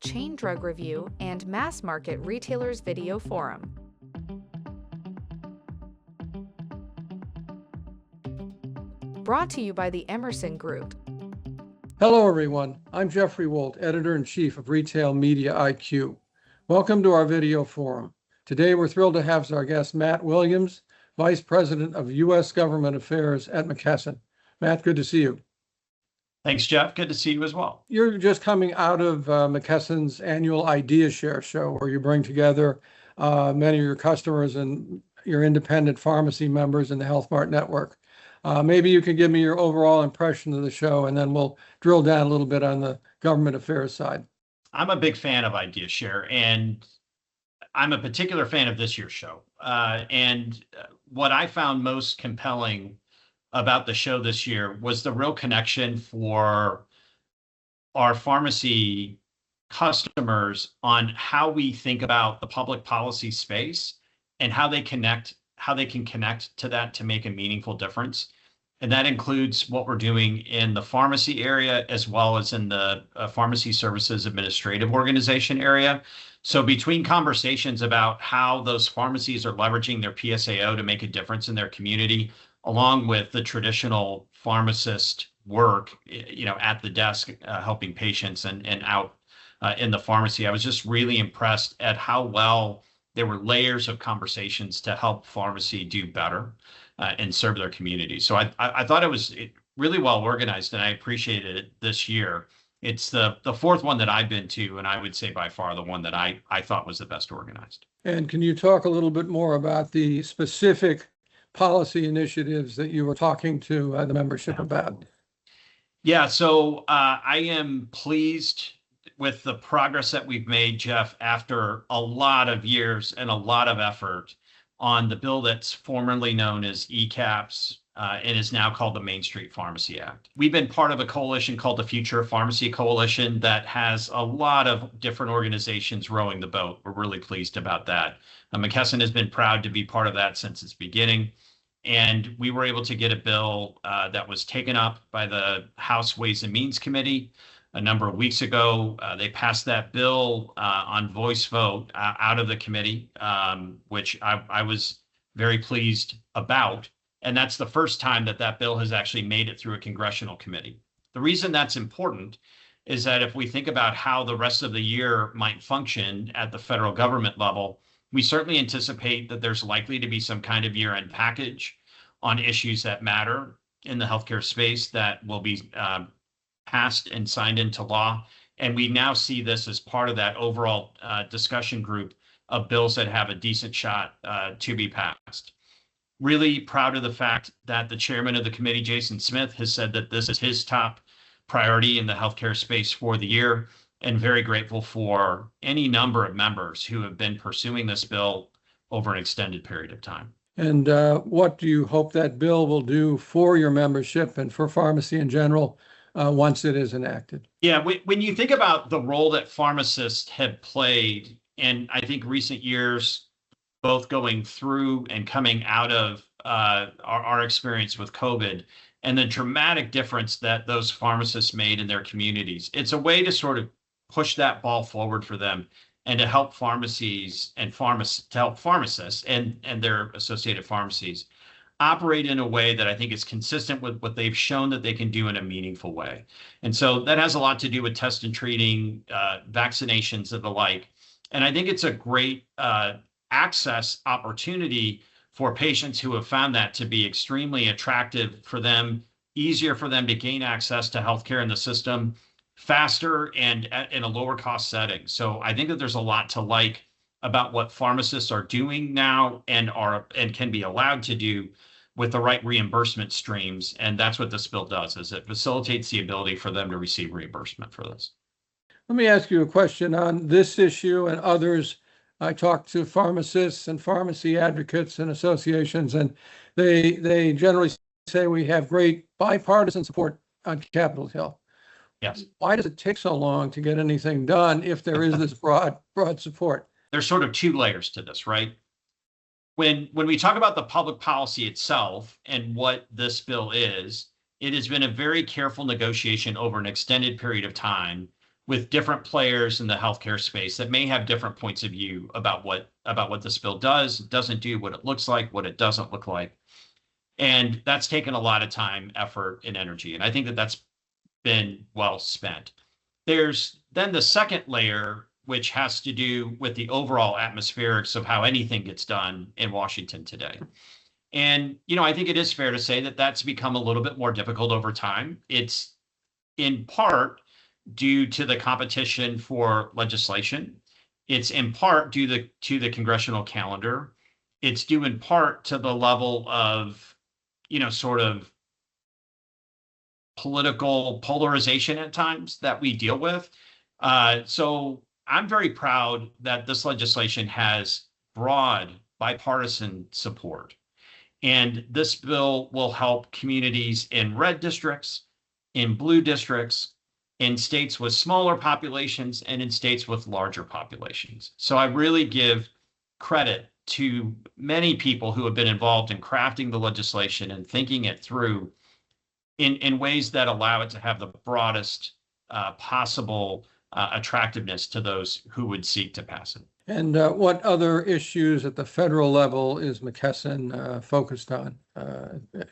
Chain Drug Review, and Mass Market Retailers Video Forum. Brought to you by the Emerson Group. Hello, everyone. I'm Jeffrey Wolt, Editor-in-Chief of Retail Media IQ. Welcome to our video forum. Today, we're thrilled to have as our guest Matt Williams, Vice President of U.S. Government Affairs at McKesson. Matt, good to see you. Thanks, Jeff. Good to see you as well. You're just coming out of McKesson's annual Idea Share show, where you bring together many of your customers and your independent pharmacy members in the Health Mart network. Maybe you can give me your overall impression of the show, and then we'll drill down a little bit on the government affairs side. I'm a big fan of Idea Share, and I'm a particular fan of this year's show. And what I found most compelling about the show this year was the real connection for our pharmacy customers on how we think about the public policy space and how they can connect to that to make a meaningful difference. And that includes what we're doing in the pharmacy area as well as in the Pharmacy Services Administrative Organization area. So between conversations about how those pharmacies are leveraging their PSAO to make a difference in their community, along with the traditional pharmacist work, at the desk, helping patients and out in the pharmacy, I was just really impressed at how well there were layers of conversations to help pharmacy do better and serve their community. So I thought it was really well organized, and I appreciated it this year. It's the fourth one that I've been to, and I would say by far the one that I thought was the best organized. And can you talk a little bit more about the specific policy initiatives that you were talking to the membership about? Yeah, so I am pleased with the progress that we've made, Jeff, after a lot of years and a lot of effort on the bill that's formerly known as ECAPS and is now called the Main Street Pharmacy Act. We've been part of a coalition called the Future of Pharmacy Coalition that has a lot of different organizations rowing the boat. We're really pleased about that. McKesson has been proud to be part of that since its beginning. And we were able to get a bill that was taken up by the House Ways and Means Committee a number of weeks ago. They passed that bill on voice vote out of the committee, which I was very pleased about. And that's the first time that bill has actually made it through a congressional committee. The reason that's important is that if we think about how the rest of the year might function at the federal government level, we certainly anticipate that there's likely to be some kind of year-end package on issues that matter in the healthcare space that will be passed and signed into law. And we now see this as part of that overall discussion group of bills that have a decent shot to be passed. Really proud of the fact that the chairman of the committee, Jason Smith, has said that this is his top priority in the healthcare space for the year, and very grateful for any number of members who have been pursuing this bill over an extended period of time. And what do you hope that bill will do for your membership and for pharmacy in general once it is enacted? Yeah, when you think about the role that pharmacists have played, and I think recent years, both going through and coming out of our experience with COVID, and the dramatic difference that those pharmacists made in their communities, it's a way to sort of push that ball forward for them and to help pharmacies and pharmacists and their associated pharmacies operate in a way that I think is consistent with what they've shown that they can do in a meaningful way. And so that has a lot to do with test and treating, vaccinations and the like. And I think it's a great access opportunity for patients who have found that to be extremely attractive for them, easier for them to gain access to healthcare in the system faster and in a lower cost setting. So I think that there's a lot to like about what pharmacists are doing now and can be allowed to do with the right reimbursement streams. And that's what this bill does, is it facilitates the ability for them to receive reimbursement for this. Let me ask you a question on this issue and others. I talked to pharmacists and pharmacy advocates and associations, and they generally say we have great bipartisan support on Capitol Hill. Yes. Why does it take so long to get anything done if there is this broad support? There's sort of two layers to this, right? When we talk about the public policy itself and what this bill is, it has been a very careful negotiation over an extended period of time with different players in the healthcare space that may have different points of view about what this bill does, doesn't do, what it looks like, what it doesn't look like. And that's taken a lot of time, effort, and energy. And I think that that's been well spent. There's then the second layer, which has to do with the overall atmospherics of how anything gets done in Washington today. And, I think it is fair to say that that's become a little bit more difficult over time. It's in part due to the competition for legislation. It's in part due to the congressional calendar. It's due in part to the level of, sort of political polarization at times that we deal with. So I'm very proud that this legislation has broad bipartisan support. And this bill will help communities in red districts, in blue districts, in states with smaller populations, and in states with larger populations. So I really give credit to many people who have been involved in crafting the legislation and thinking it through in ways that allow it to have the broadest possible attractiveness to those who would seek to pass it. And what other issues at the federal level is McKesson focused on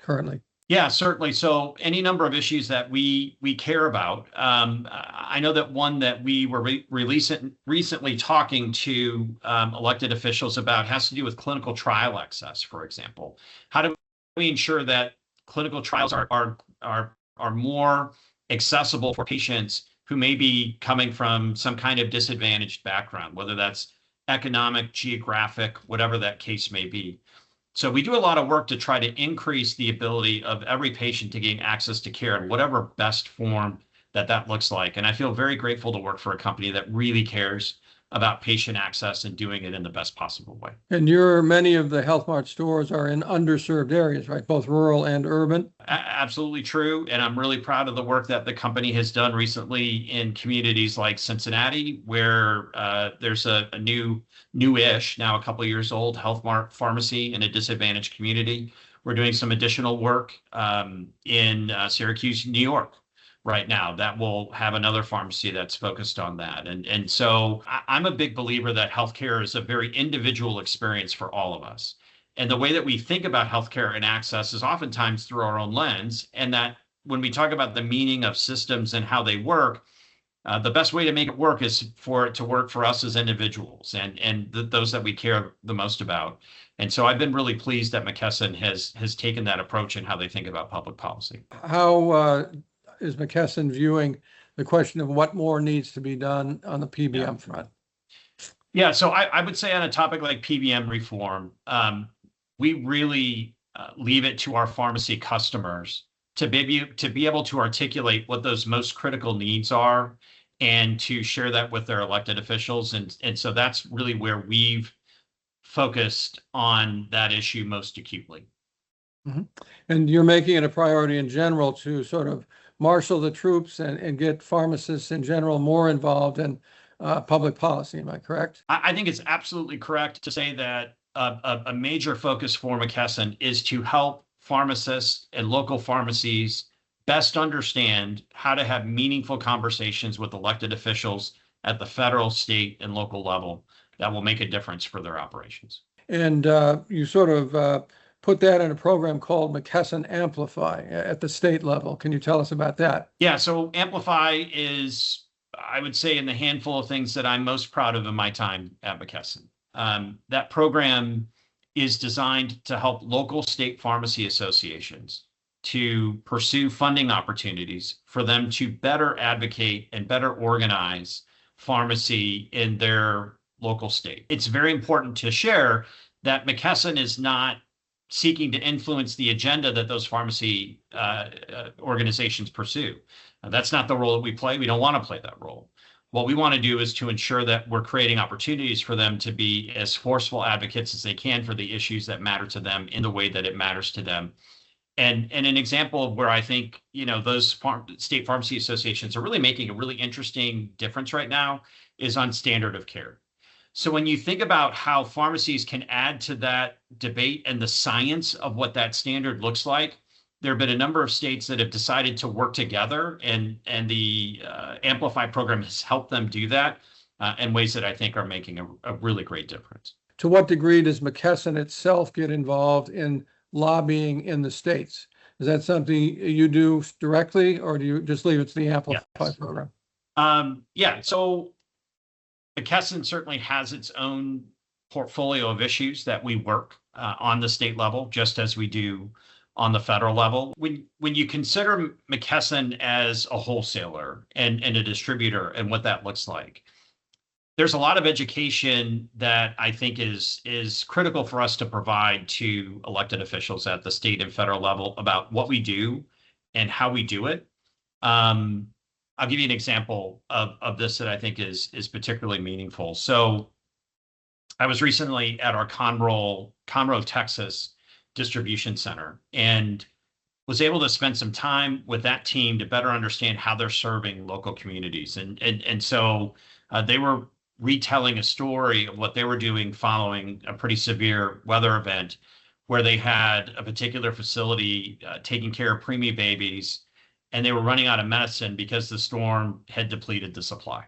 currently? Yeah, certainly. So any number of issues that we care about. I know that one that we were recently talking to elected officials about has to do with clinical trial access, for example. How do we ensure that clinical trials are more accessible for patients who may be coming from some kind of disadvantaged background, whether that's economic, geographic, whatever that case may be. So we do a lot of work to try to increase the ability of every patient to gain access to care in whatever best form that looks like. And I feel very grateful to work for a company that really cares about patient access and doing it in the best possible way. And many of the Health Mart stores are in underserved areas, right? Both rural and urban. Absolutely true. And I'm really proud of the work that the company has done recently in communities like Cincinnati, where there's a newish, now a couple of years old, Health Mart pharmacy in a disadvantaged community. We're doing some additional work in Syracuse, New York, right now that will have another pharmacy that's focused on that. And so I'm a big believer that healthcare is a very individual experience for all of us. And the way that we think about healthcare and access is oftentimes through our own lens. And that when we talk about the meaning of systems and how they work, the best way to make it work is for it to work for us as individuals and those that we care the most about. And so I've been really pleased that McKesson has taken that approach in how they think about public policy. How is McKesson viewing the question of what more needs to be done on the PBM front? Yeah, so I would say on a topic like PBM reform, we really leave it to our pharmacy customers to be able to articulate what those most critical needs are and to share that with their elected officials. And so that's really where we've focused on that issue most acutely. Mm-hmm. And you're making it a priority in general to sort of marshal the troops and get pharmacists in general more involved in public policy. Am I correct? I think it's absolutely correct to say that a major focus for McKesson is to help pharmacists and local pharmacies best understand how to have meaningful conversations with elected officials at the federal, state, and local level that will make a difference for their operations. And you sort of put that in a program called McKesson Amplify at the state level. Can you tell us about that? Yeah, so Amplify is, I would say, in the handful of things that I'm most proud of in my time at McKesson. That program is designed to help local state pharmacy associations to pursue funding opportunities for them to better advocate and better organize pharmacy in their local state. It's very important to share that McKesson is not seeking to influence the agenda that those pharmacy organizations pursue. That's not the role that we play. We don't want to play that role. What we want to do is to ensure that we're creating opportunities for them to be as forceful advocates as they can for the issues that matter to them in the way that it matters to them. And an example of where I think, those state pharmacy associations are really making a really interesting difference right now is on standard of care. So when you think about how pharmacies can add to that debate and the science of what that standard looks like, there have been a number of states that have decided to work together, and the Amplify program has helped them do that in ways that I think are making a really great difference. To what degree does McKesson itself get involved in lobbying in the states? Is that something you do directly, or do you just leave it to the Amplify program? Yeah, so McKesson certainly has its own portfolio of issues that we work on the state level, just as we do on the federal level. When you consider McKesson as a wholesaler and a distributor and what that looks like, there's a lot of education that I think is critical for us to provide to elected officials at the state and federal level about what we do and how we do it. I'll give you an example of this that I think is particularly meaningful. So I was recently at our Conroe, Texas distribution center, and was able to spend some time with that team to better understand how they're serving local communities. And so they were retelling a story of what they were doing following a pretty severe weather event where they had a particular facility taking care of preemie babies, and they were running out of medicine because the storm had depleted the supply.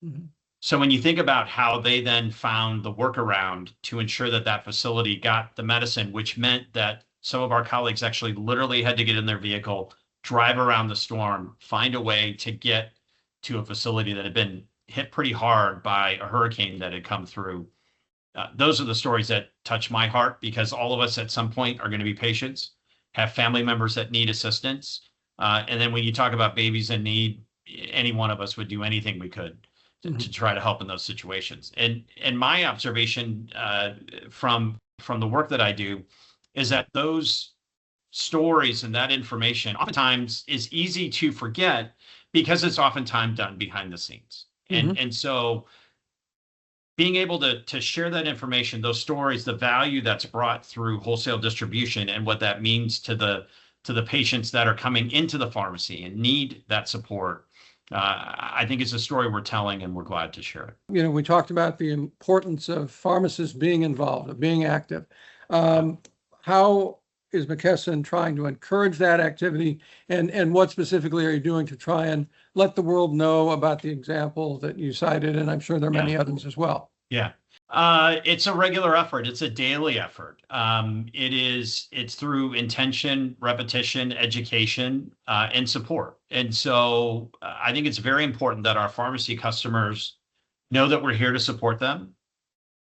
Mm-hmm. So when you think about how they then found the workaround to ensure that that facility got the medicine, which meant that some of our colleagues actually literally had to get in their vehicle, drive around the storm, find a way to get to a facility that had been hit pretty hard by a hurricane that had come through. Those are the stories that touch my heart, because all of us at some point are going to be patients, have family members that need assistance. And then when you talk about babies in need, any one of us would do anything we could to try to help in those situations. And my observation from the work that I do is that those stories and that information oftentimes is easy to forget because it's oftentimes done behind the scenes. And so being able to share that information, those stories, the value that's brought through wholesale distribution and what that means to the patients that are coming into the pharmacy and need that support, I think it's a story we're telling, and we're glad to share it. You know, we talked about the importance of pharmacists being involved, of being active. How is McKesson trying to encourage that activity, and what specifically are you doing to try and let the world know about the example that you cited? And I'm sure there are many others as well. Yeah. It's a regular effort. It's a daily effort. It's through intention, repetition, education, and support. And so I think it's very important that our pharmacy customers know that we're here to support them,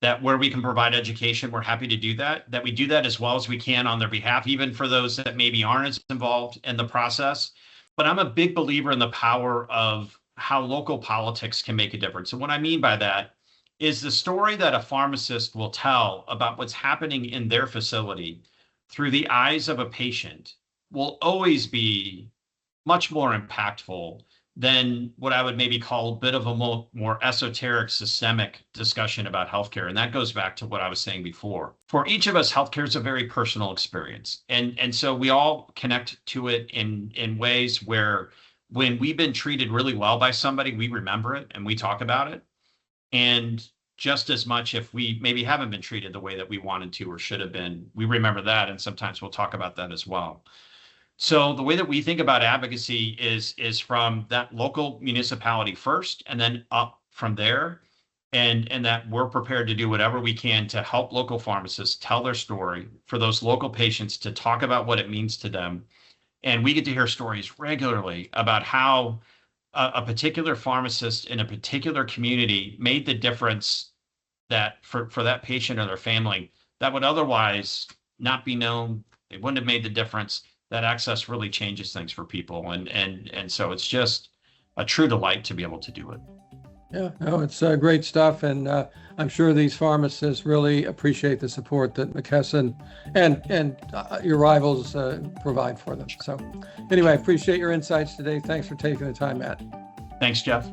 that where we can provide education, we're happy to do that, that we do that as well as we can on their behalf, even for those that maybe aren't as involved in the process. But I'm a big believer in the power of how local politics can make a difference. And what I mean by that is the story that a pharmacist will tell about what's happening in their facility through the eyes of a patient will always be much more impactful than what I would maybe call a bit of a more esoteric, systemic discussion about healthcare. And that goes back to what I was saying before. For each of us, healthcare is a very personal experience. And so we all connect to it in ways where when we've been treated really well by somebody, we remember it and we talk about it. And just as much if we maybe haven't been treated the way that we wanted to or should have been, we remember that. And sometimes we'll talk about that as well. So the way that we think about advocacy is from that local municipality first, and then up from there, and that we're prepared to do whatever we can to help local pharmacists tell their story, for those local patients to talk about what it means to them. And we get to hear stories regularly about how a particular pharmacist in a particular community made the difference that for that patient or their family that would otherwise not be known. They wouldn't have made the difference. That access really changes things for people. And so it's just a true delight to be able to do it. Yeah, no, it's great stuff. And I'm sure these pharmacists really appreciate the support that McKesson and your rivals provide for them. So anyway, I appreciate your insights today. Thanks for taking the time, Matt. Thanks, Jeff.